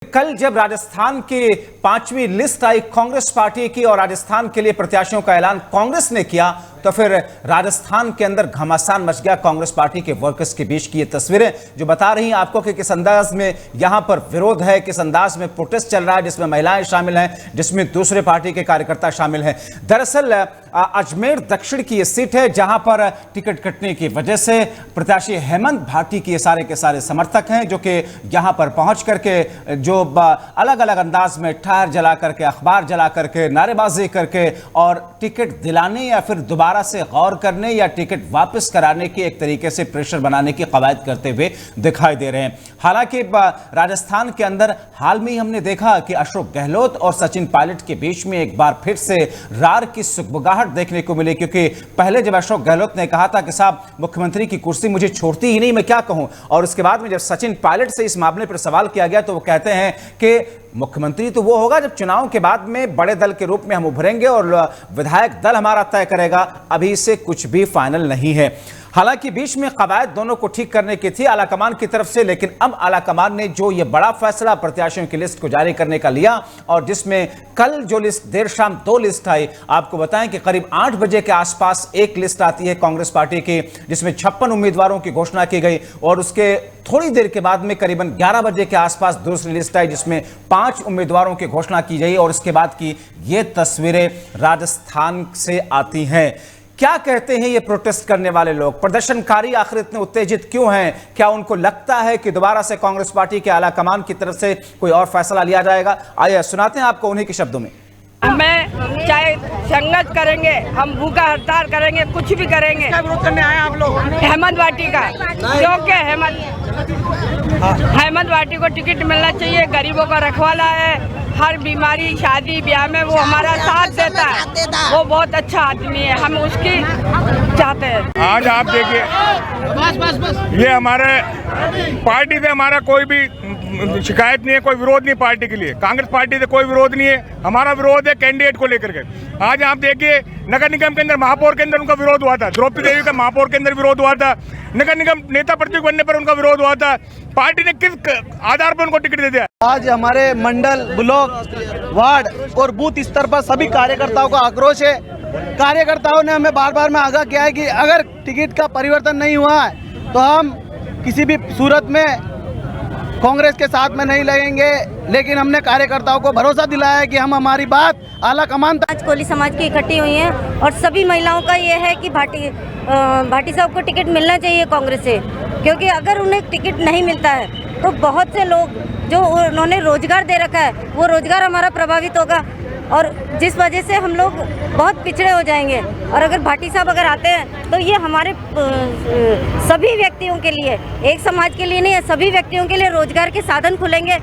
कल जब राजस्थान की 5वीं लिस्ट आई कांग्रेस पार्टी की और राजस्थान के लिए प्रत्याशियों का ऐलान कांग्रेस ने किया तो फिर राजस्थान के अंदर घमासान मच गया कांग्रेस पार्टी के वर्कर्स के बीच की ये तस्वीरें जो बता रही हैं आपको कि किस अंदाज में यहां पर विरोध है, किस अंदाज में प्रोटेस्ट चल रहा है, जिसमें महिलाएं शामिल हैं, जिसमें दूसरे पार्टी के कार्यकर्ता शामिल हैं। दरअसल अजमेर दक्षिण की ये सीट है जहां पर टिकट कटने की वजह से प्रत्याशी हेमंत भाटी के सारे के सारे समर्थक हैं जो कि यहां पर पहुंच करके जो अलग अलग अंदाज में टायर जला करके, अखबार जला करके, नारेबाजी करके और टिकट दिलाने या फिर दोबारा से गौर करने या टिकट वापस कराने की एक तरीके से प्रेशर बनाने की कवायद करते हुए दिखाई दे रहे हैं। हालांकि राजस्थान के अंदर हाल में ही हमने देखा कि अशोक गहलोत और सचिन पायलट के बीच में एक बार फिर से रार की सुगबुगाहट देखने को मिली, क्योंकि पहले जब अशोक गहलोत ने कहा था कि साहब मुख्यमंत्री की कुर्सी मुझे छोड़ती ही नहीं, मैं क्या कहूं, और उसके बाद में जब सचिन पायलट से इस मामले पर सवाल किया गया तो वो कहते हैं कि मुख्यमंत्री तो वो होगा जब चुनाव के बाद में बड़े दल के रूप में हम उभरेंगे और विधायक दल हमारा तय करेगा, अभी से कुछ भी फाइनल नहीं है। हालांकि बीच में कवायद दोनों को ठीक करने की थी आलाकमान की तरफ से, लेकिन अब आलाकमान ने जो ये बड़ा फैसला प्रत्याशियों की लिस्ट को जारी करने का लिया और जिसमें कल जो लिस्ट देर शाम 2 लिस्ट आई, आपको बताएं कि करीब 8 बजे के आसपास एक लिस्ट आती है कांग्रेस पार्टी की जिसमें 56 उम्मीदवारों की घोषणा की गई और उसके थोड़ी देर के बाद में करीबन 11 बजे के आसपास दूसरी लिस्ट आई जिसमें 5 उम्मीदवारों की घोषणा की गई और उसके बाद की ये तस्वीरें राजस्थान से आती हैं। क्या कहते हैं ये प्रोटेस्ट करने वाले लोग, प्रदर्शनकारी आखिर इतने उत्तेजित क्यों हैं? क्या उनको लगता है कि दोबारा से कांग्रेस पार्टी के आला कमान की तरफ से कोई और फैसला लिया जाएगा? आइए सुनाते हैं आपको उन्हीं के शब्दों में। हमें चाहे संघर्ष करेंगे, हम भूखा हड़ताल करेंगे, कुछ भी करेंगे। विरोध करने आए आप लोग? हेमंत भाटी का, क्योंकि हेमंत भाटी को टिकट मिलना चाहिए। गरीबों का रखवाला है, हर बीमारी शादी ब्याह में वो हमारा साथ देता है, वो बहुत अच्छा आदमी है, हम उसकी चाहते हैं। आज आप देखिए, ये हमारे पार्टी से हमारा कोई भी शिकायत नहीं है, कोई विरोध नहीं पार्टी के लिए, कांग्रेस पार्टी से कोई विरोध नहीं है। हमारा विरोध है कैंडिडेट को लेकर के। आज आप देखिए नगर निगम के अंदर, महापौर के अंदर उनका विरोध हुआ था, द्रौपदी देवी का महापौर के अंदर विरोध हुआ था, नगर निगम नेता प्रतिनिधि बनने पर उनका विरोध हुआ था। पार्टी ने किस आधार पर उनको टिकट दे दिया? आज हमारे मंडल, ब्लॉक, वार्ड और बूथ स्तर पर सभी कार्यकर्ताओं का आक्रोश है। कार्यकर्ताओं ने हमें बार बार में आगाह किया है कि अगर टिकट का परिवर्तन नहीं हुआ है तो हम किसी भी सूरत में कांग्रेस के साथ में नहीं लगेंगे, लेकिन हमने कार्यकर्ताओं को भरोसा दिलाया है कि हम हमारी बात आला कमान तक। आज कोली समाज की इकट्ठी हुई हैं और सभी महिलाओं का ये है कि भाटी साहब को टिकट मिलना चाहिए कांग्रेस से, क्योंकि अगर उन्हें टिकट नहीं मिलता है तो बहुत से लोग जो उन्होंने रोजगार दे रखा है वो रोजगार हमारा प्रभावित होगा और जिस वजह से हम लोग बहुत पिछड़े हो जाएंगे। और अगर भाटी साहब अगर आते हैं तो ये हमारे सभी व्यक्तियों के लिए, एक समाज के लिए नहीं है, सभी व्यक्तियों के लिए रोजगार के साधन खुलेंगे।